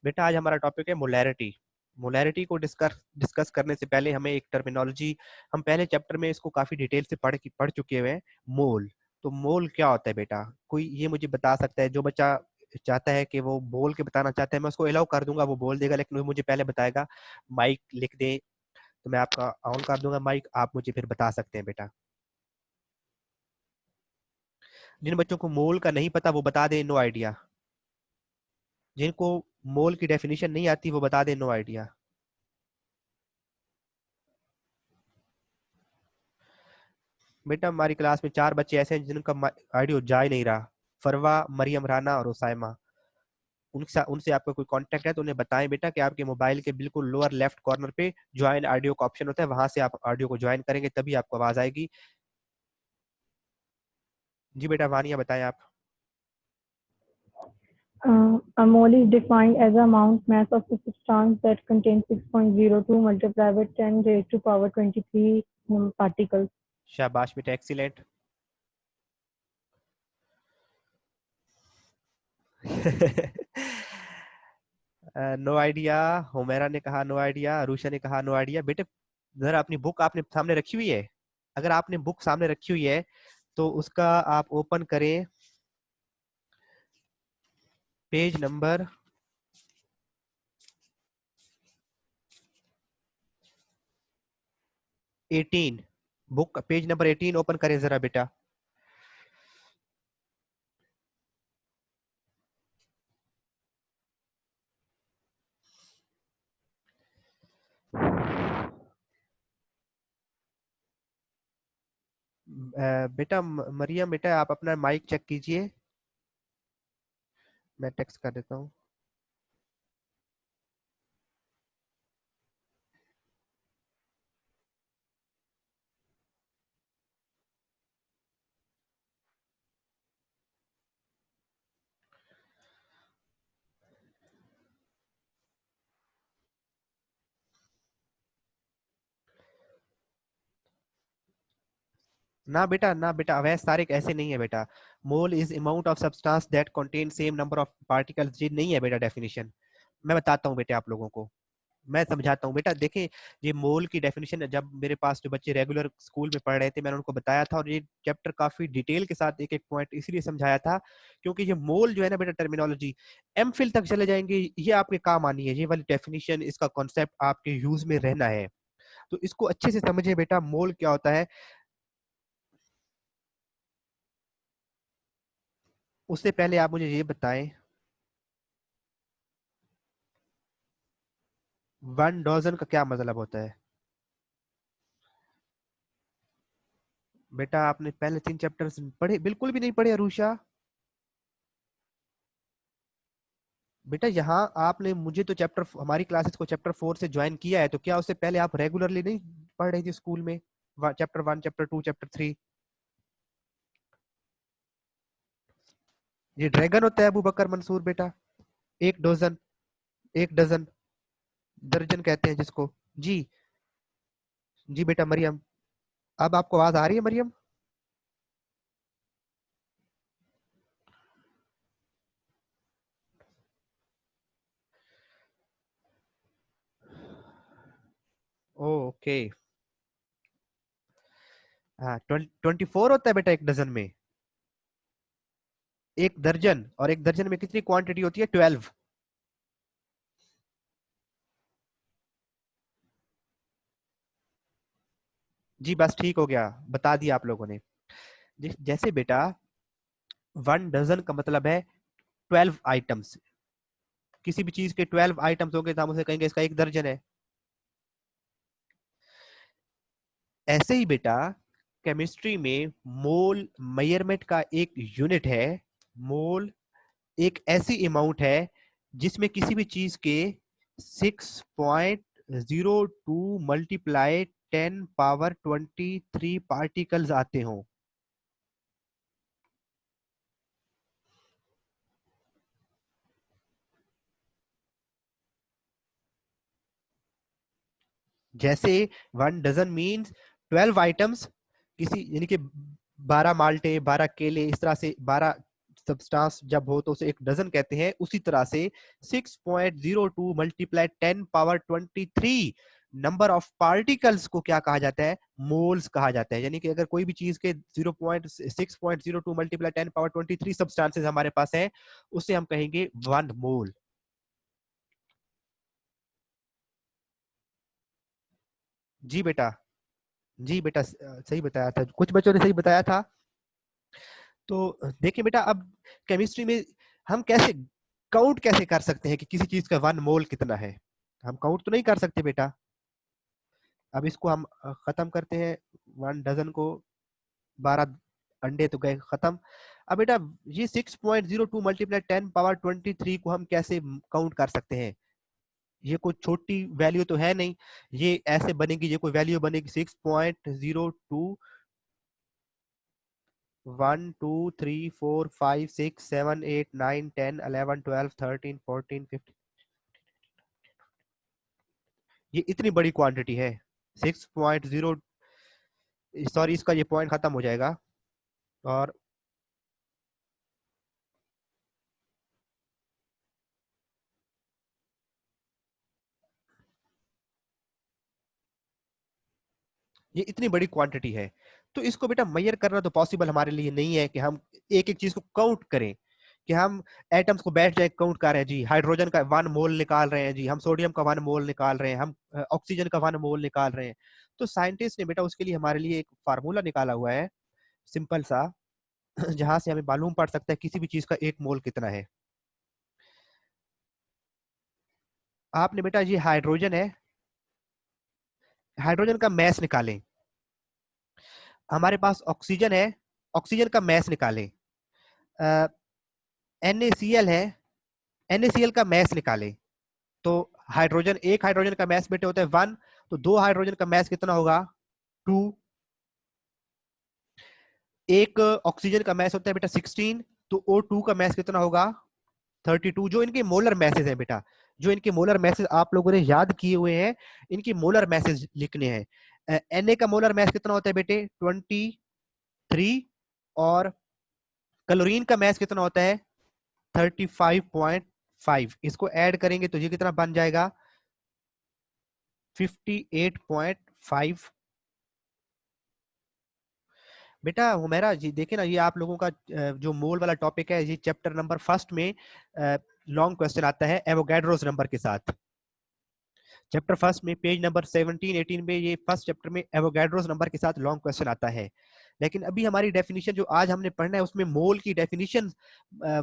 बेटा आज हमारा टॉपिक है मोलैरिटी। मोलैरिटी को डिस्कस करने से पहले हमें एक टर्मिनोलॉजी, हम पहले चैप्टर में इसको काफी डिटेल से पढ़ चुके हुए हैं। मोल, तो मोल क्या होता है बेटा? कोई ये मुझे बता सकता है? जो बच्चा चाहता है कि वो बोल के बताना चाहता है, मैं उसको अलाउ कर दूंगा, वो बोल देगा, लेकिन वो मुझे पहले बताएगा। माइक लिख दे तो मैं आपका ऑन कर दूंगा माइक, आप मुझे फिर बता सकते हैं बेटा। जिन बच्चों को मोल का नहीं पता वो बता दे नो आइडिया। जिनको मोल की डेफिनेशन नहीं आती वो बता दे नो आइडिया। बेटा हमारी क्लास में 4 बच्चे ऐसे हैं जिनका ऑडियो जा ही नहीं रहा। फरवा, मरियम राना और उसाइमा। उनसे उनसे आपका कोई कांटेक्ट है तो उन्हें बताएं बेटा कि आपके मोबाइल के बिल्कुल लोअर लेफ्ट कॉर्नर पे ज्वाइन ऑडियो का ऑप्शन होता है, वहां से आप ऑडियो को ज्वाइन करेंगे तभी आपको आवाज आएगी। जी बेटा वानिया बताएं आप। A mole is defined as a amount mass of a substance that contains 6.02 multiplied with 10 raised to power 23 particles. शाबाश बेटा, एक्सीलेंट। No idea. हुमैरा ने कहा नो आइडिया, अरुषा ने कहा नो आइडिया। बेटे जरा अपनी बुक आपने सामने रखी हुई है? अगर आपने बुक सामने रखी हुई है तो उसका आप ओपन करें page number 18। Book page number 18 open करें जरा बेटा। बेटा मरियम बेटा आप अपना माइक चेक कीजिए, मैं टेक्स्ट कर देता हूँ। ना बेटा अवैध तारिक ऐसे नहीं है बेटा। Mole is amount of substance that contain same number of particles, ये नहीं है बेटा डेफिनेशन। मैं बताता हूँ बेटे आप लोगों को, मैं समझाता हूँ बेटा। देखें, ये मोल की डेफिनेशन जब मेरे पास जो बच्चे रेगुलर स्कूल में पढ़ रहे थे मैंने उनको बताया था, और ये चैप्टर काफी डिटेल के साथ एक एक पॉइंट इसलिए समझाया था क्योंकि ये मोल जो है ना बेटा टर्मिनोलॉजी एम फिल तक चले जाएंगे, ये आपके काम आनी है। ये वाली डेफिनेशन, इसका कॉन्सेप्ट आपके यूज में रहना है, तो इसको अच्छे से समझे बेटा। मोल क्या होता है उससे पहले आप मुझे ये बताएं, 1 डॉजन का क्या मतलब होता है? बेटा आपने पहले 3 चैप्टर्स पढ़े बिल्कुल भी नहीं पढ़े अरुषा। बेटा यहाँ आपने मुझे तो चैप्टर, हमारी क्लासेस को चैप्टर 4 से ज्वाइन किया है, तो क्या उससे पहले आप रेगुलरली नहीं पढ़ रही थी स्कूल में? Chapter 1, chapter 2, chapter 3। ये ड्रैगन होता है अबू बकर मंसूर बेटा। 1 डजन, 1 डजन, दर्जन कहते हैं जिसको। जी। जी बेटा मरियम, अब आपको आवाज आ रही है मरियम? ओके। हाँ, 24 होता है बेटा 1 डजन में। 1 दर्जन, और 1 दर्जन में कितनी क्वांटिटी होती है? 12। जी बस ठीक हो गया, बता दिया आप लोगों ने। जैसे बेटा 1 डजन का मतलब है 12 आइटम्स। किसी भी चीज के 12 आइटम्स होंगे तो हम उसे कहेंगे इसका 1 दर्जन है। ऐसे ही बेटा केमिस्ट्री में मोल मेजरमेंट का एक यूनिट है। मोल एक ऐसी अमाउंट है जिसमें किसी भी चीज के 6.02 मल्टीप्लाई 10 पावर 23 पार्टिकल्स आते हों। जैसे 1 डजन मीन्स 12 आइटम्स, किसी यानी कि 12 माल्टे, 12 केले, इस तरह से 12 सब्सटेंस जब हो तो उसे एक डजन कहते हैं, उसी तरह से 6.02 multiply 10 power 23 number of particles को क्या कहा जाता है? मोल्स कहा जाता है। यानी कि अगर कोई भी चीज के 6.02 मल्टीप्लाई 10 पावर 23 सब्सटेंसेस हमारे पास है, उसे हम कहेंगे 1 मोल। जी बेटा, जी बेटा, सही बताया था, कुछ बच्चों ने सही बताया था। तो देखिए बेटा, अब केमिस्ट्री में हम कैसे काउंट कैसे कर सकते हैं कि किसी चीज का 1 मोल कितना है? हम काउंट तो नहीं कर सकते बेटा। अब इसको हम खत्म करते हैं, 1 डजन को, 12 अंडे तो गए खत्म। अब बेटा ये 6.02 मल्टीप्लाई 10 पावर 23 को हम कैसे काउंट कर सकते हैं? ये कोई छोटी वैल्यू तो है नहीं, ये ऐसे बनेगी, ये कोई वैल्यू बनेगी 6.02 1 2 3 4 5 6 7 8 9 10 11 12 13 14 15, ये इतनी बड़ी क्वांटिटी है। 6.0, सॉरी इसका ये पॉइंट खत्म हो जाएगा। और ये इतनी बड़ी क्वांटिटी है, तो इसको बेटा मेजर करना तो पॉसिबल हमारे लिए नहीं है कि हम एक एक चीज को काउंट करें, कि हम एटम्स को बैठ जाए काउंट कर रहे हैं जी, हाइड्रोजन का 1 मोल निकाल रहे हैं जी, हम सोडियम का 1 मोल निकाल रहे हैं, हम ऑक्सीजन का 1 मोल निकाल रहे हैं। तो साइंटिस्ट ने बेटा उसके लिए हमारे लिए एक फार्मूला निकाला हुआ है, सिंपल सा, जहां से हमें मालूम पड़ सकता है किसी भी चीज का 1 मोल कितना है। आपने बेटा ये हाइड्रोजन है, हाइड्रोजन का मैस निकालें। हमारे पास ऑक्सीजन है, ऑक्सीजन का मैस निकालें। NaCl है, NaCl का मैस निकालें। तो हाइड्रोजन, एक हाइड्रोजन का मैस बेटे होता है 1, तो 2 हाइड्रोजन का मैस कितना होगा? 2। एक ऑक्सीजन का मैस होता है बेटा 16, तो O2 का मैस कितना होगा? 32। जो इनके मोलर मैसेज है बेटा, जो इनके मोलर मैसेज आप लोगों ने याद किए हुए हैं, इनकी मोलर मैसेज लिखने हैं। Na का मोलर मैस कितना होता है बेटे? 23। और क्लोरीन का मैस कितना होता है? 35.5। इसको ऐड करेंगे तो ये कितना बन जाएगा? 58.5। बेटा हुमेरा जी देखिए ना, ये आप लोगों का जो मोल वाला टॉपिक है, ये चैप्टर नंबर 1 में लॉन्ग क्वेश्चन आता है एवोगैड्रोस नंबर के साथ। चैप्टर 1 में पेज नंबर 17 18 में ये फर्स्ट चैप्टर में एवोगैड्रोस नंबर के साथ लॉन्ग क्वेश्चन आता है। लेकिन अभी हमारी डेफिनेशन जो आज हमने पढ़ना है उसमें मोल की डेफिनेशन,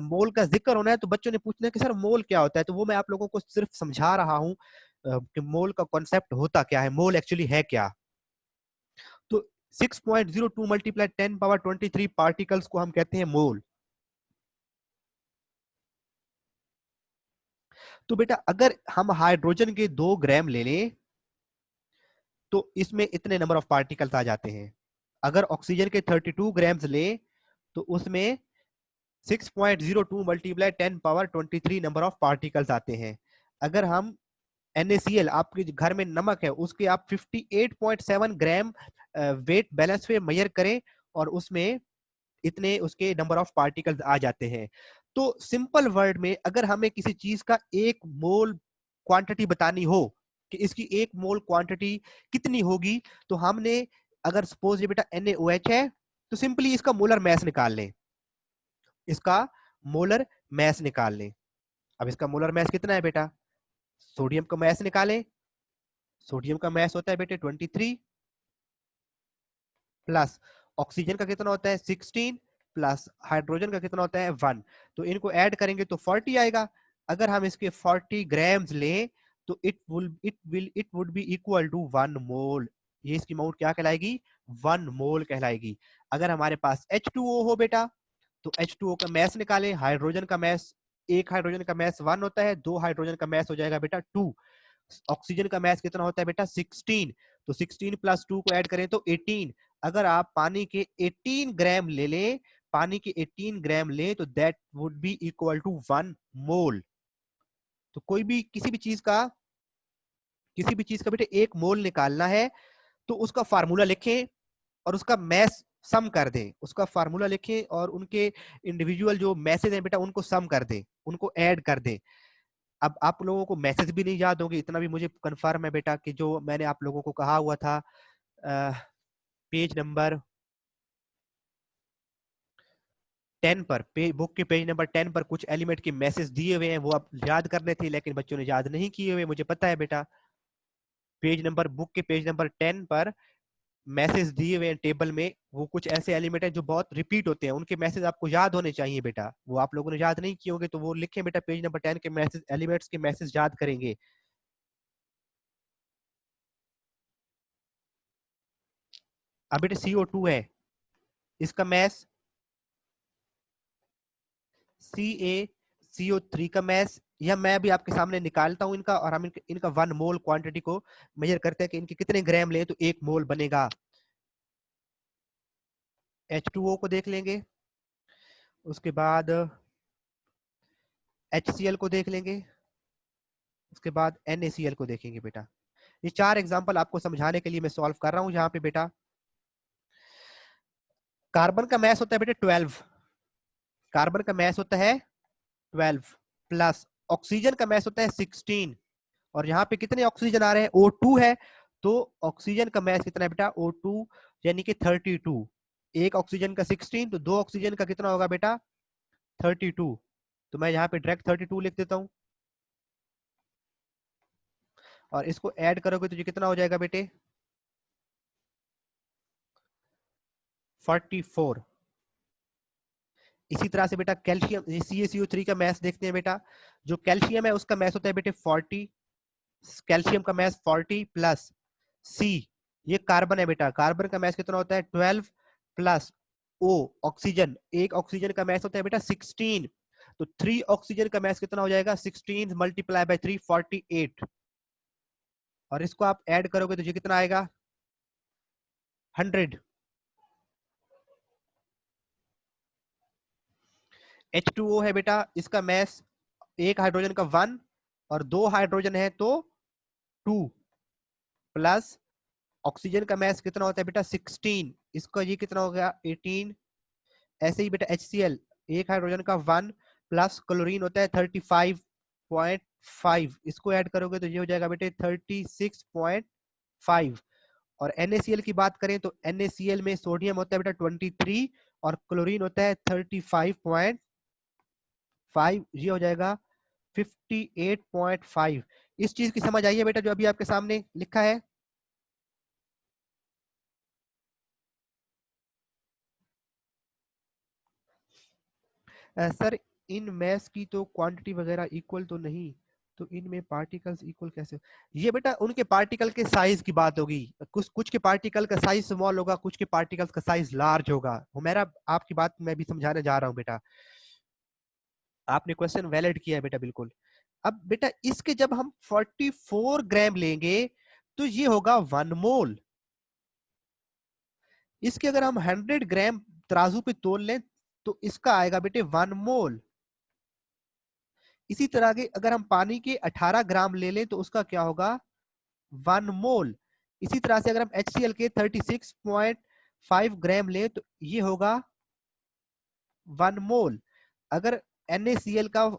मोल का जिक्र होना है, तो बच्चों ने पूछना है कि सर मोल क्या होता है, तो वो मैं आप लोगों को सिर्फ समझा रहा हूँ कि मोल का कॉन्सेप्ट होता क्या है, मोल एक्चुअली है क्या। तो 6.02 मल्टीप्लाई 10 पावर 23 पार्टिकल्स को हम कहते हैं मोल। तो बेटा अगर हम हाइड्रोजन के 2 ग्राम ले लें तो इसमें इतने नंबर ऑफ पार्टिकल्स आ जाते हैं। अगर ऑक्सीजन के 32 ग्राम्स ले तो उसमें 6.02 multiply 10 power 23 number of particles आते हैं। अगर हम NaCl, आपके घर में नमक है, उसके आप 58.7 ग्राम वेट बैलेंस पे मेजर करें और उसमें इतने उसके नंबर ऑफ पार्टिकल्स आ जाते हैं। तो सिंपल वर्ड में अगर हमें किसी चीज का 1 मोल क्वांटिटी बतानी हो कि इसकी 1 मोल क्वांटिटी कितनी होगी, तो हमने, अगर सपोज ये बेटा NaOH है, तो सिंपली इसका मोलर मैस निकाल लें, इसका मोलर मैस निकाल लें। अब इसका मोलर मैस कितना है बेटा? सोडियम का मैस निकालें। सोडियम का मैस होता है बेटे 23, प्लस ऑक्सीजन का कितना होता है 16, प्लस हाइड्रोजन का कितना होता है 1। तो इनको ऐड करेंगे तो 40 आएगा। अगर हम इसके 40 ग्राम्स लें तो it would be equal to 1 mole. ये इसकी अमाउंट क्या कहलाएगी? 1 मोल कहलाएगी। अगर हमारे पास H2O हो बेटा, तो H2O का मैस निकालें। हाइड्रोजन का मैस, एक हाइड्रोजन का मैस 1 होता है, 2 हाइड्रोजन का मैस हो जाएगा बेटा 2। ऑक्सीजन का मैस कितना होता है बेटा 16, तो 16 प्लस 2 को ऐड करें तो 18। अगर आप पानी के 18 ग्राम ले लें, पानी के 18 ग्राम लें तो that would be equal to 1 mole. तो कोई भी किसी भी चीज का बेटे 1 मोल निकालना है तो उसका फार्मूला लिखें और उसका मैस सम कर दें, उसका फार्मूला लिखें और उनके इंडिविजुअल जो मैसेज हैं बेटा उनको सम कर दें, उनको ऐड कर दें। अब आप लोगों को मैसेज भी नहीं याद होंगे, इतना भी मुझे कंफर्म है बेटा कि जो मैंने आप लोगों को कहा हुआ था पेज नंबर 10 पर, बुक के पेज नंबर 10 पर कुछ एलिमेंट के मैसेज दिए हुए हैं, वो आप याद करने थे लेकिन बच्चों ने याद नहीं किए हुए, मुझे पता है बेटा। पेज नंबर, बुक के पेज नंबर 10 पर मैसेज दिए हुए हैं टेबल में, वो कुछ ऐसे एलिमेंट हैं जो बहुत रिपीट होते हैं, उनके मैसेज आपको याद होने चाहिए बेटा, वो आप लोगों ने याद नहीं किए होंगे तो वो लिखें बेटा, पेज नंबर 10 के मैसेज, एलिमेंट्स के मैसेज याद करेंगे। अब बेटा CO2 है, इसका मैस CaCO3 का मैस, यह मैं भी आपके सामने निकालता हूं इनका, और हम इनका 1 मोल क्वांटिटी को मेजर करते हैं कि इनके कितने ग्राम ले तो 1 मोल बनेगा। H2O को देख लेंगे, उसके बाद HCl को देख लेंगे, उसके बाद NaCl को देखेंगे बेटा। ये 4 एग्जांपल आपको समझाने के लिए मैं सॉल्व कर रहा हूं। यहाँ पे बेटा कार्बन का मैस होता है बेटा 12, कार्बन का मैस होता है 12 प्लस ऑक्सीजन का मैस होता है 16, और यहाँ पे कितने ऑक्सीजन आ रहे हैं, O2 है, तो ऑक्सीजन का मैस कितना है बेटा, O2 यानी कि 32, एक ऑक्सीजन का 16, तो 2 ऑक्सीजन का कितना होगा बेटा 32, तो मैं यहाँ पे डायरेक्ट 32 लिख देता हूँ, और इसको ऐड करोगे तो ये कितना हो जाएगा बेटे 44। इसी तरह से बेटा कैल्शियम, CaCO3 का मैस देखते हैं बेटा, जो कैल्शियम है उसका मैस होता है बेटे 40, कैल्शियम का मैस 40 प्लस C, ये कार्बन है बेटा, कार्बन का मैस कितना होता है 12 प्लस O ऑक्सीजन, एक ऑक्सीजन का मैस होता है बेटा 16, तो 3 ऑक्सीजन का मैस कितना हो जाएगा 16 मल्टीप्लाई बाय 3 48, और इसको आप ऐड करोगे तो ये कितना आएगा 100। H2O है बेटा, इसका मैस एक हाइड्रोजन का 1 और 2 हाइड्रोजन है तो 2 प्लस ऑक्सीजन का मैस कितना होता है बेटा 16, इसका ये कितना हो गया 18। ऐसे ही बेटा HCl, एक हाइड्रोजन का 1 प्लस क्लोरीन होता है 35.5, इसको ऐड करोगे तो ये हो जाएगा बेटे 36.5। और NaCl की बात करें तो NaCl में सोडियम होता है बेटा 23 और क्लोरीन होता है 35.5, ये हो जाएगा 58.5। इस चीज की समझ आई है बेटा जो अभी आपके सामने लिखा है। सर इन मैस की तो क्वांटिटी वगैरह इक्वल तो नहीं, तो इनमें पार्टिकल्स इक्वल कैसे, ये बेटा उनके पार्टिकल के साइज की बात होगी, कुछ कुछ के पार्टिकल का साइज स्मॉल होगा, कुछ के पार्टिकल्स का साइज लार्ज होगा, वो मेरा आपकी बात मैं भी समझाने जा रहा हूँ बेटा, आपने क्वेश्चन वैलिड किया है बेटा बिल्कुल। अब बेटा इसके जब हम 44 ग्राम लेंगे तो ये होगा 1 मोल, इसके अगर हम 100 ग्राम तराजू पे तोल लें तो इसका आएगा बेटे 1 मोल। इसी तरह के अगर हम पानी के 18 ग्राम ले लें तो उसका क्या होगा 1 मोल। इसी तरह से अगर हम HCl के 36.5 ग्राम लें तो ये होगा 1 मोल। अगर NaCl का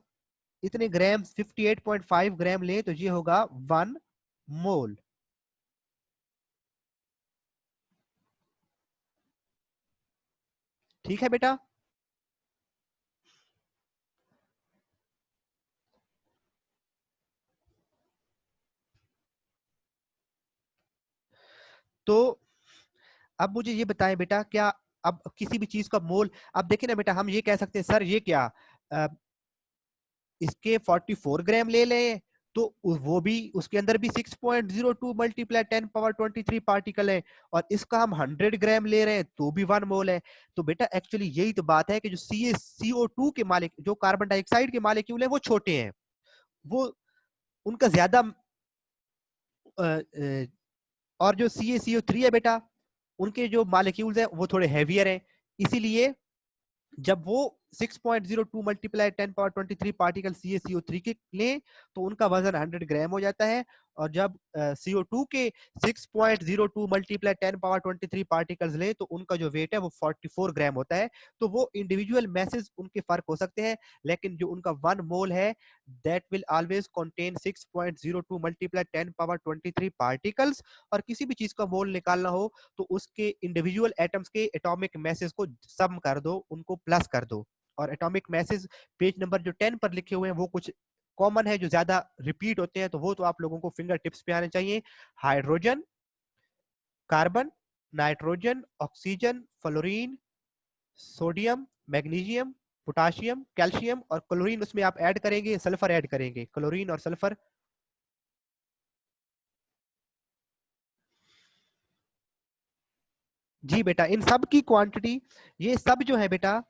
इतने ग्राम 58.5 ग्राम लें तो ये होगा 1 मोल। ठीक है बेटा, तो अब मुझे ये बताएं बेटा, क्या अब किसी भी चीज का मोल, अब देखिए ना बेटा हम ये कह सकते हैं सर ये क्या इसके 44 ग्राम ले लें तो वो भी उसके अंदर भी 6.02 मल्टीप्लाई 10 पावर 23 पार्टिकल है, और इसका हम 100 ग्राम ले रहे हैं तो भी 1 मोल है। तो बेटा एक्चुअली यही तो बात है कि जो CO2 के मालिक, जो कार्बन डाइऑक्साइड के मालिक्यूल है वो छोटे हैं, वो उनका ज्यादा और जो CaCO3 है बेटा उनके जो मालिक्यूल्स हैं वो थोड़े हैवियर हैं, इसीलिए जब वो 6.02 मल्टीप्लाई 10 पावर 23 पार्टिकल CaCO3 के लें तो उनका वजन 100 ग्राम हो जाता है, और जब CO2 के 6.02 मल्टीप्लाई 10 पावर 23 पार्टिकल्स लें तो उनका जो वेट है वो 44 ग्राम होता है। तो वो इंडिविजुअल मैसेज उनके फर्क हो सकते हैं, लेकिन जो उनका 1 मोल है that will always contain 6.02 multiply 10 power 23 particles. और किसी भी चीज का मोल निकालना हो तो उसके इंडिविजुअल एटम्स के एटॉमिक मैसेज को सम कर दो, उनको प्लस कर दो। और एटॉमिक मैसेज पेज नंबर जो 10 पर लिखे हुए हैं वो कुछ कॉमन है जो ज्यादा रिपीट होते हैं, तो वो तो आप लोगों को फिंगर टिप्स पे आने चाहिए। Hydrogen, carbon, nitrogen, oxygen, fluorine, sodium, magnesium, potassium, calcium और क्लोरीन उसमें आप ऐड करेंगे, सल्फर ऐड करेंगे, क्लोरीन और सल्फर। जी बेटा, इन सब की क्वांटिटी, ये सब जो है बेटा,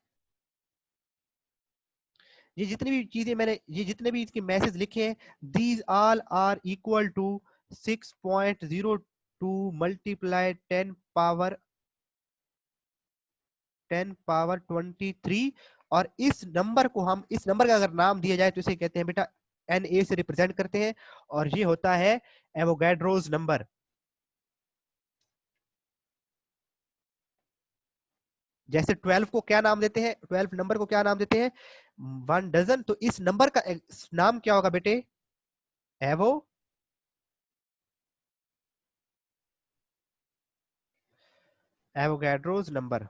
ये जितनी भी चीजें मैंने, ये जितने भी इसके मैसेज लिखे हैं, these all are equal to 6.02 multiply 10 power 23। और इस नंबर को हम, इस नंबर का अगर नाम दिया जाए तो इसे कहते हैं बेटा Na से रिप्रेजेंट करते हैं, और ये होता है एवोगैड्रोस नंबर। जैसे 12 को क्या नाम देते हैं, 12 नंबर को क्या नाम देते हैं, 1 डजन। तो इस नंबर का नाम क्या होगा बेटे, एवो एवोगैड्रोस नंबर।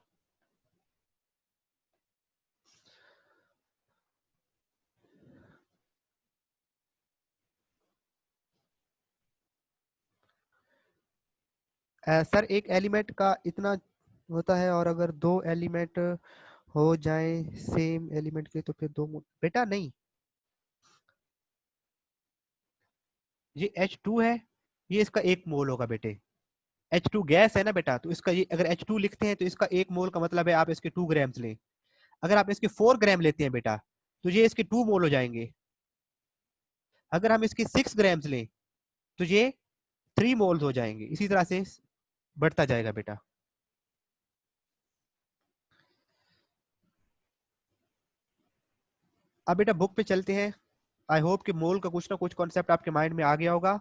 सर एक एलिमेंट का इतना होता है, और अगर दो एलिमेंट हो जाए सेम एलिमेंट के तो फिर दो बेटा नहीं, ये H2 है, ये इसका 1 मोल होगा बेटे। H2 गैस है ना बेटा, तो इसका ये अगर H2 लिखते हैं तो इसका 1 मोल का मतलब है आप इसके 2 ग्राम्स लें। अगर आप इसके 4 ग्राम लेते हैं बेटा तो ये इसके 2 मोल हो जाएंगे। अगर हम इसके 6 ग्राम्स लें तो ये 3 मोल्स हो जाएंगे। इसी तरह से बढ़ता जाएगा बेटा। अब बेटा बुक पे चलते हैं। आई होप कि मोल का कुछ ना कुछ कॉन्सेप्ट आपके माइंड में आ गया होगा।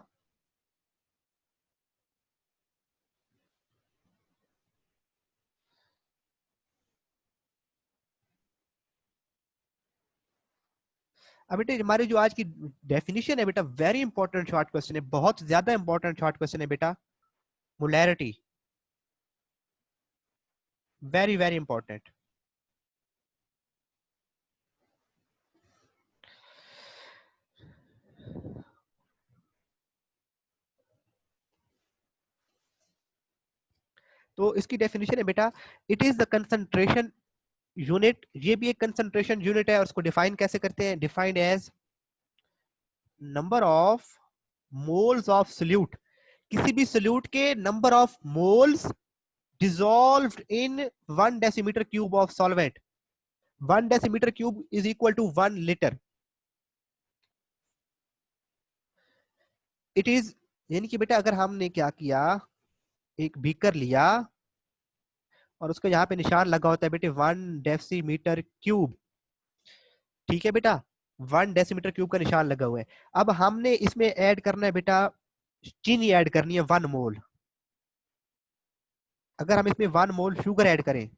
अब बेटा हमारी जो आज की डेफिनेशन है बेटा, वेरी इंपॉर्टेंट शॉर्ट क्वेश्चन है, बहुत ज्यादा इंपॉर्टेंट शॉर्ट क्वेश्चन है बेटा। Molarity, very very important. तो इसकी डेफिनेशन है बेटा, it is the concentration unit. ये भी एक कंसंट्रेशन यूनिट है, और उसको डिफाइन कैसे करते हैं, defined as number of moles of solute. किसी भी सोल्यूट के number of moles dissolved in 1 decimeter cube of solvent. 1 decimeter cube is equal to 1 liter. It is, यानी कि बेटा अगर हमने क्या किया, एक बीकर लिया और उसका यहाँ पे निशान लगा होता है बेटे 1 डेसीमीटर क्यूब। ठीक है बेटा, 1 डेसीमीटर क्यूब का निशान लगा हुआ है। अब हमने इसमें ऐड करना है बेटा, चीनी ऐड करनी है 1 मोल। अगर हम इसमें 1 मोल शुगर ऐड करें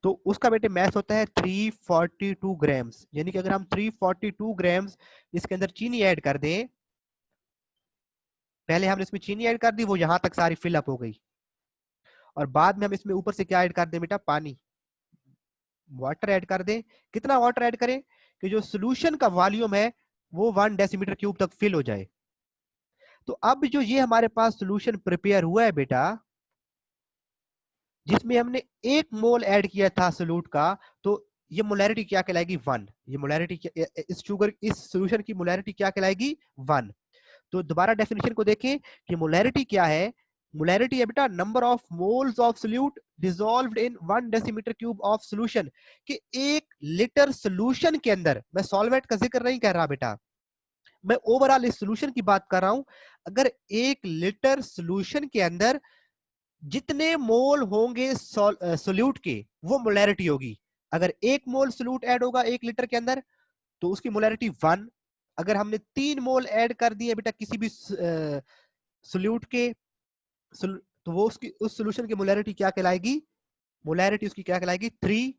तो उसका बेटे मैथ होता है 342 ग्राम्स। यानी कि अगर हम 342 ग्राम्स इसके अंदर चीनी ऐड कर दें, पहले हमने इसमें चीनी ऐड कर दी, वो यहां तक सारी फिलअप हो गई, और बाद में हम इसमें ऊपर से क्या ऐड कर दें बेटा, पानी, वाटर ऐड कर दें। कितना वाटर ऐड करें कि जो सोल्यूशन का वॉल्यूम है वो 1 डेसीमीटर क्यूब तक फिल हो जाए। तो अब जो ये हमारे पास सोल्यूशन प्रिपेयर हुआ है बेटा, जिसमें हमने 1 मोल ऐड किया था सोल्यूट का, तो ये मोलैरिटी क्या कहलाएगी, 1। ये मोलैरिटी, इस शुगर, इस सोल्यूशन की मोलैरिटी क्या कहलाएगी, 1। तो दोबारा डेफिनेशन को देखें कि मोलैरिटी क्या है। मोलैरिटी है बेटा number of moles of solute dissolved in 1 decimetre cube of solution. कि 1 लीटर सॉल्यूशन के अंदर, मैं सॉल्वेंट का जिक्र नहीं कर रहा बेटा, मैं ओवरऑल इस सॉल्यूशन की बात कर रहा हूं। अगर 1 लीटर सॉल्यूशन के अंदर जितने मोल होंगे सोल्यूट के, वो मोलैरिटी होगी। अगर 1 मोल सोल्यूट ऐड होगा 1 लीटर के अंदर तो उसकी मोलैरिटी 1। अगर हमने 3 मोल ऐड कर दिए बेटा किसी भी सोल्यूट के, तो वो उसकी उस सोल्यूशन की मोलैरिटी क्या कहलाएगी? मोलैरिटी उसकी क्या कहलाएगी? 3।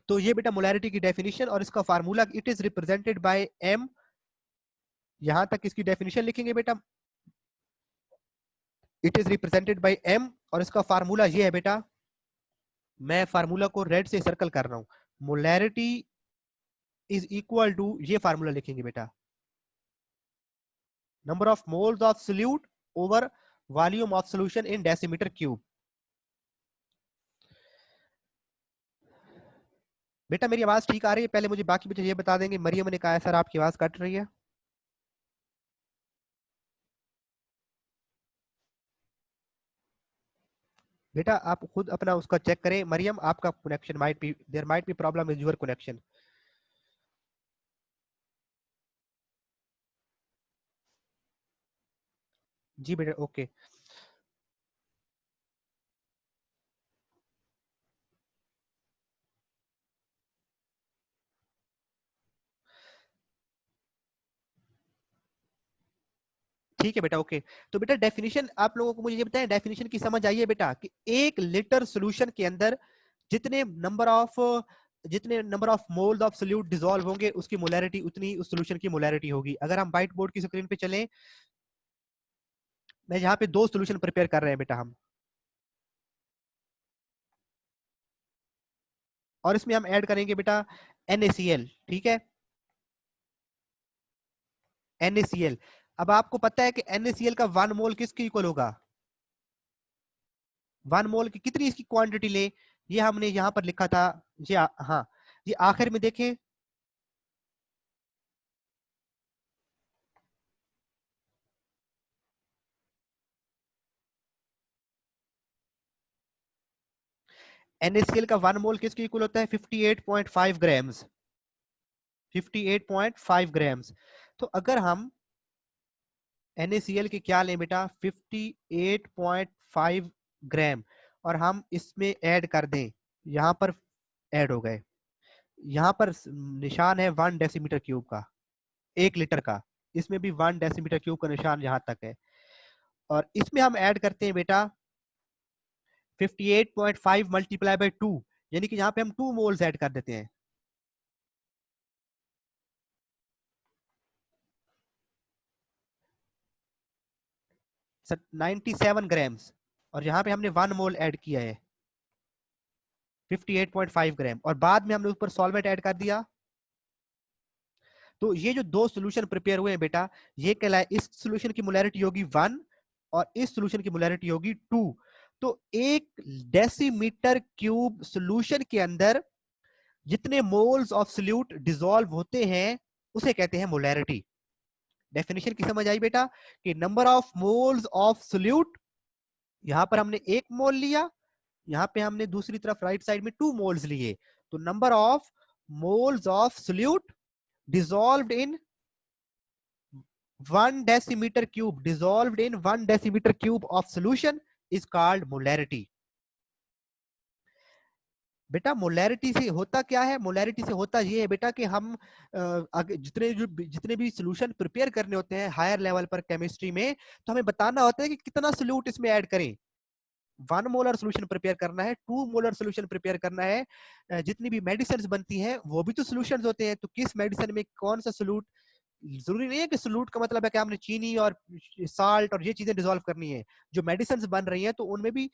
तो ये बेटा मोलैरिटी की डेफिनेशन और इसका formula, it is represented by m। यहां तक इसकी डेफिनेशन लिखेंगे बेटा, it is represented by m, और इसका फार्मूला ये है बेटा, मैं फार्मूला को रेड से सर्कल कर रहा हूं, मोलैरिटी इज इक्वल टू, ये फार्मूला लिखेंगे बेटा, number of moles of solute over volume of solution in decimetre cube. बेटा मेरी आवाज ठीक आ रही है? पहले मुझे बाकी बच्चे ये बता देंगे। मरियम ने कहा है सर आपकी आवाज कट रही है। बेटा आप खुद अपना उसका चेक करें। मरियम आपका connection might be, there might be problem with your connection. जी बेटा ओके। ठीक है बेटा ओके। तो बेटा डेफिनेशन आप लोगों को मुझे ये बताएं, डेफिनेशन की समझ आई है बेटा कि 1 लीटर सॉल्यूशन के अंदर जितने number of moles of solute dissolve होंगे उसकी मोलैरिटी उतनी उस सॉल्यूशन की मोलैरिटी होगी। अगर हम व्हाइट बोर्ड की स्क्रीन पे चलें, मैं यहाँ पे 2 सॉल्यूशन प्रिपेयर कर रहे हैं बेटा हम, और इसमें हम ऐड करेंगे बेटा NaCl। ठीक है, NaCl। अब आपको पता है कि NaCl का 1 मोल किसके इक्वल होगा? 1 मोल की कितनी इसकी क्वांटिटी ले, ये हमने यहां पर लिखा था। हाँ, ये आखिर में देखें, NaCl का 1 मोल किसके इक्वल होता है? 58.5 ग्राम्स। 58.5 ग्राम्स। तो अगर हम NaCl के क्या लें बेटा? 58.5 ग्राम, और हम इसमें ऐड कर दें, यहां पर ऐड हो गए, यहां पर निशान है 1 डेसीमीटर क्यूब का, 1 लीटर का, इसमें भी 1 डेसीमीटर क्यूब का निशान यहां तक है। और इसमें हम ऐड करते हैं बेटा 58.5 मल्टीप्लाई बाय 2, यानी कि यहां पे हम 2 मोल्स ऐड कर देते हैं। सर 97 ग्राम्स, और यहां पे हमने 1 मोल ऐड किया है 58.5 ग्राम, और बाद में हमने ऊपर सॉल्वेंट ऐड कर दिया। तो ये जो 2 सॉल्यूशन प्रिपेयर हुए हैं बेटा, ये कहलाए, इस सॉल्यूशन की मोलैरिटी होगी 1 और इस सॉल्यूशन की मोलैरिटी होगी 2। तो 1 डेसीमीटर क्यूब सॉल्यूशन के अंदर जितने मोल्स ऑफ सोल्यूट डिसॉल्व होते हैं उसे कहते हैं मोलैरिटी। डेफिनेशन की समझ आई बेटा कि number of moles of solute, यहां पर हमने 1 मोल लिया, यहां पे हमने दूसरी तरफ राइट साइड में 2 मोल्स लिए, तो number of moles of solute dissolved in 1 decimeter cube, dissolved in 1 decimeter cube of solution is called molarity। बेटा मोलैरिटी से होता क्या है? मोलैरिटी से होता ये है बेटा कि हम जितने भी सोल्यूशन प्रिपेयर करने होते हैं हायर लेवल पर केमिस्ट्री में, तो हमें बताना होता है कि कितना सोल्यूट इसमें ऐड करें। 1 मोलर सोल्यूशन प्रिपेयर करना है, 2 मोलर सोल्यूशन प्रिपेयर करना है। जितनी भी मेडिसिन बनती हैं वो भी तो सोल्यूशन होते हैं, तो किस मेडिसिन में कौन सा सोल्यूट, जरूरी नहीं है कि सोल्यूट का मतलब है कि हमने चीनी और साल्ट और ये चीजें डिसॉल्व करनी है। जो मेडिसिन बन रही हैं तो उनमें भी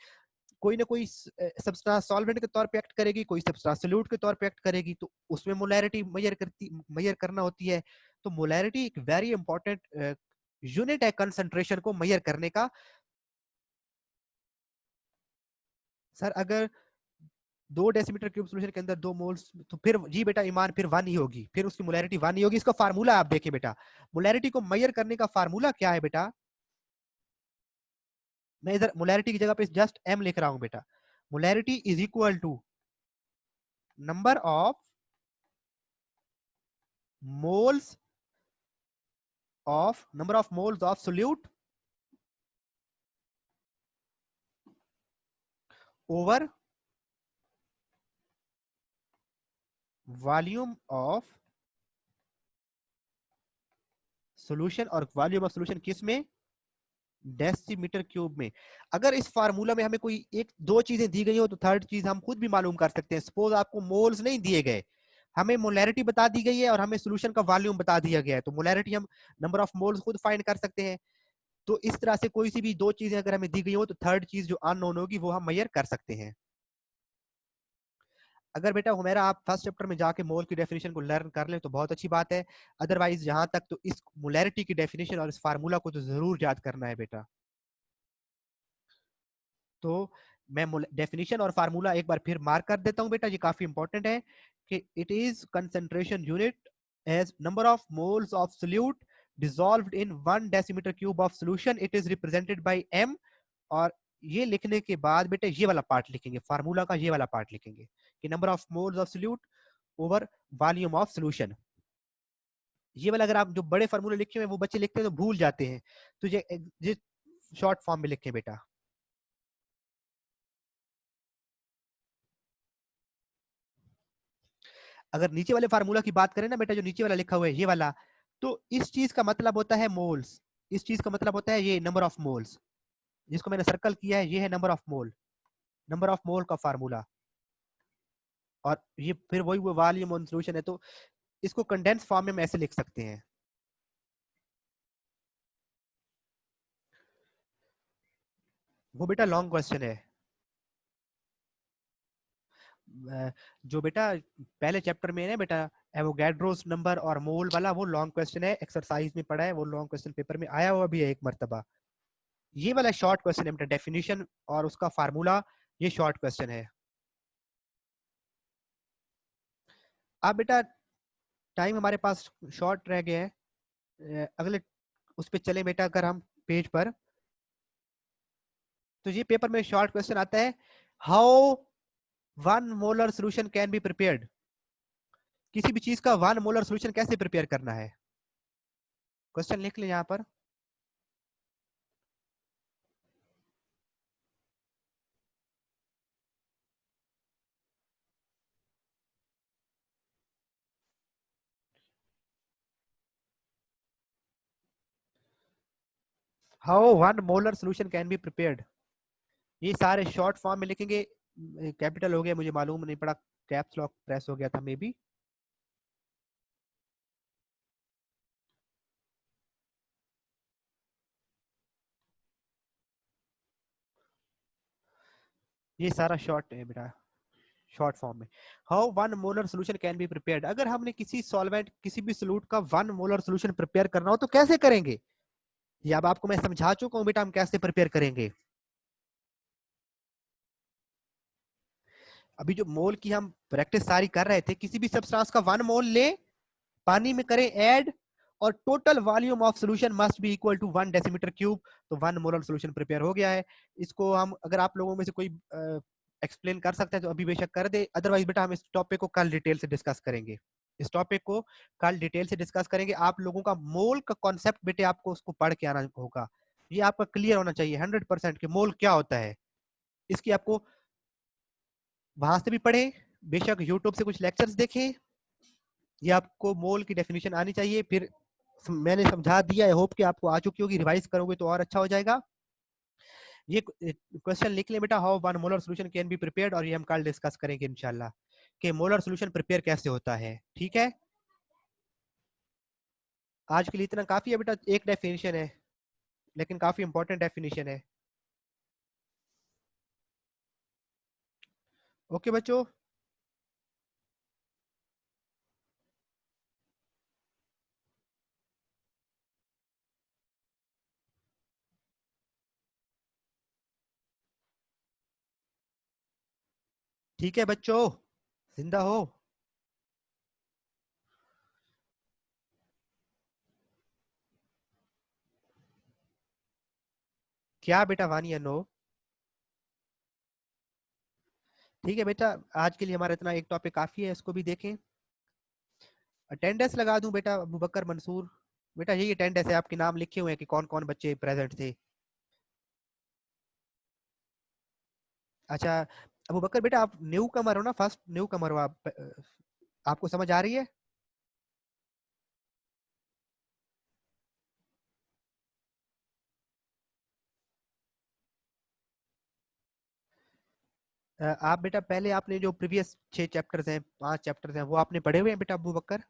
कोई ना कोई सब्सटेंस सॉल्वेंट के तौर पे एक्ट करेगी, कोई सब्सटेंस सोल्यूट के तौर पे एक्ट करेगी, तो उसमें मोलैरिटी मेजर करना होती है। तो मोलैरिटी एक वेरी इंपॉर्टेंट यूनिट है कंसंट्रेशन को मेजर करने का। सर अगर 2 डेसीमीटर क्यूब सॉल्यूशन के अंदर 2 मोल्स, तो फिर जी बेटा ईमान फिर 1 ही होगी, फिर उसकी मोलैरिटी 1 ही होगी। इसका फार्मूला आप देखिए बेटा, मोलैरिटी को मेजर करने का फार्मूला क्या है बेटा? मैं इधर मोलैरिटी की जगह पे जस्ट m लिख रहा हूं बेटा। Molarity is equal to number of moles of solute over volume of solution और वॉल्यूम ऑफ सोल्यूशन किस में, डेसीमीटर क्यूब में। अगर इस फार्मूला में हमें कोई एक दो चीजें दी गई हो तो थर्ड चीज हम खुद भी मालूम कर सकते हैं। सपोज आपको मोल्स नहीं दिए गए, हमें मोलैरिटी बता दी गई है और हमें सोल्यूशन का वॉल्यूम बता दिया गया है, तो मोलैरिटी हम नंबर ऑफ मोल्स खुद फाइंड कर सकते हैं। तो इस तरह से कोई सी भी दो चीजें अगर हमें दी गई हो तो थर्ड चीज जो अननोन होगी वो हम मेजर कर सकते हैं। अगर बेटा हुमैरा आप फर्स्ट चैप्टर में जाके मोल की डेफिनेशन को लर्न कर ले तो बहुत अच्छी बात है, अदरवाइज यहाँ तक तो इस मोलैरिटी की डेफिनेशन और इस फार्मूला को तो जरूर याद करना है बेटा। तो मैं डेफिनेशन और फार्मूला एक बार फिर मार्क कर देता हूं बेटा, ये काफी इंपॉर्टेंट है कि it is concentration unit as number of moles of solute dissolved in 1 decimetre cube of solution, it is represented by m। और ये लिखने के बाद बेटा ये वाला पार्ट लिखेंगे, फार्मूला का ये वाला पार्ट लिखेंगे कि number of moles of solute over volume of solution. ये वाला अगर आप जो बड़े फार्मूले लिखे हुए वो बच्चे लिखते हैं तो भूल जाते हैं, तो ये शॉर्ट फॉर्म में लिखें बेटा। अगर नीचे वाले फार्मूला की बात करें ना बेटा, जो नीचे वाला लिखा हुआ है ये वाला, तो इस चीज का मतलब होता है मोल्स, इस चीज का मतलब होता है ये नंबर ऑफ मोल्स, जिसको मैंने सर्कल किया है ये है number of mole, number of mole का फार्मूला। और ये फिर वही वो वॉल्यूम ऑन सॉल्यूशन है, तो इसको कंडेंस फॉर्म में हम ऐसे लिख सकते हैं। वो बेटा लॉन्ग क्वेश्चन है। जो बेटा पहले चैप्टर में है ना बेटा, एवोगैड्रोस नंबर और मोल वाला, वो लॉन्ग क्वेश्चन है, एक्सरसाइज में पढ़ा है, वो लॉन्ग क्वेश्चन पेपर में आया हुआ भी है एक मर्तबा। ये वाला शॉर्ट क्वेश्चन है बेटा, डेफिनेशन और उसका फार्मूला, ये शॉर्ट क्वेश्चन है। अब बेटा टाइम हमारे पास शॉर्ट रह गया है, अगले उस पे चले बेटा, अगर हम पेज पर, तो ये पेपर में शॉर्ट क्वेश्चन आता है, how 1 molar solution can be prepared. किसी भी चीज का 1 मोलर सोल्यूशन कैसे प्रिपेयर करना है, क्वेश्चन लिख ले यहाँ पर। How 1 molar solution can be prepared, ये सारे शॉर्ट फॉर्म में लिखेंगे। कैपिटल हो गया, मुझे मालूम नहीं पड़ा, कैप्स लॉक प्रेस हो गया था मे बी। ये सारा शॉर्ट है बेटा, शॉर्ट फॉर्म में। How 1 molar solution can be prepared, अगर हमने किसी सॉल्वेंट किसी भी सोल्यूट का 1 मोलर सोल्यूशन प्रिपेयर करना हो तो कैसे करेंगे, ये अब आपको मैं समझा चुका हूं बेटा हम कैसे प्रिपेयर करेंगे। अभी जो मोल की हम प्रैक्टिस सारी कर रहे थे, किसी भी सब्सटेंस का 1 मोल ले, पानी में करें ऐड, और total volume of solution must be equal to 1 decimetre cube, तो 1 मोलर सॉल्यूशन प्रिपेयर हो गया है। इसको हम, अगर आप लोगों में से कोई एक्सप्लेन कर सकते हैं तो अभी बेशक कर दे, अदरवाइज बेटा हम इस टॉपिक को कल डिटेल से डिस्कस करेंगे, इस टॉपिक को कल डिटेल से डिस्कस करेंगे। आप लोगों का मोल का कॉन्सेप्ट बेटे आपको उसको पढ़ के आना होगा, ये आपका क्लियर होना चाहिए 100% कि मोल क्या होता है। इसकी आपको वहां से भी पढ़े, बेशक यूट्यूब से कुछ लेक्चर्स देखें, ये आपको मोल की डेफिनेशन आनी चाहिए। फिर मैंने समझा दिया, आई होप कि आपको आ चुकी होगी, रिवाइज करोगे तो और अच्छा हो जाएगा। ये क्वेश्चन लिख लें बेटा, how 1 molar solution can be prepared, और ये हम कल डिस्कस करेंगे इंशाल्लाह कि मोलर सोल्यूशन प्रिपेयर कैसे होता है। ठीक है, आज के लिए इतना काफी है बेटा, एक डेफिनेशन है लेकिन काफी इंपॉर्टेंट डेफिनेशन है। ओके बच्चों, ठीक है बच्चों, जिंदा हो। क्या बेटा, वानी या नो? ठीक है बेटा, आज के लिए हमारा इतना एक टॉपिक काफी है, इसको भी देखें। अटेंडेंस लगा दूं बेटा, अबू बकर मंसूर, बेटा यही अटेंडेंस है, आपके नाम लिखे हुए हैं कि कौन कौन बच्चे प्रेजेंट थे। अच्छा, अबू बकर बेटा आप न्यू कमर हो ना, फर्स्ट न्यू कमर हो आप, आपको समझ आ रही है? आप बेटा पहले आपने जो प्रीवियस 6 चैप्टर्स हैं, 5 चैप्टर्स हैं, वो आपने पढ़े हुए हैं बेटा अबू बकर?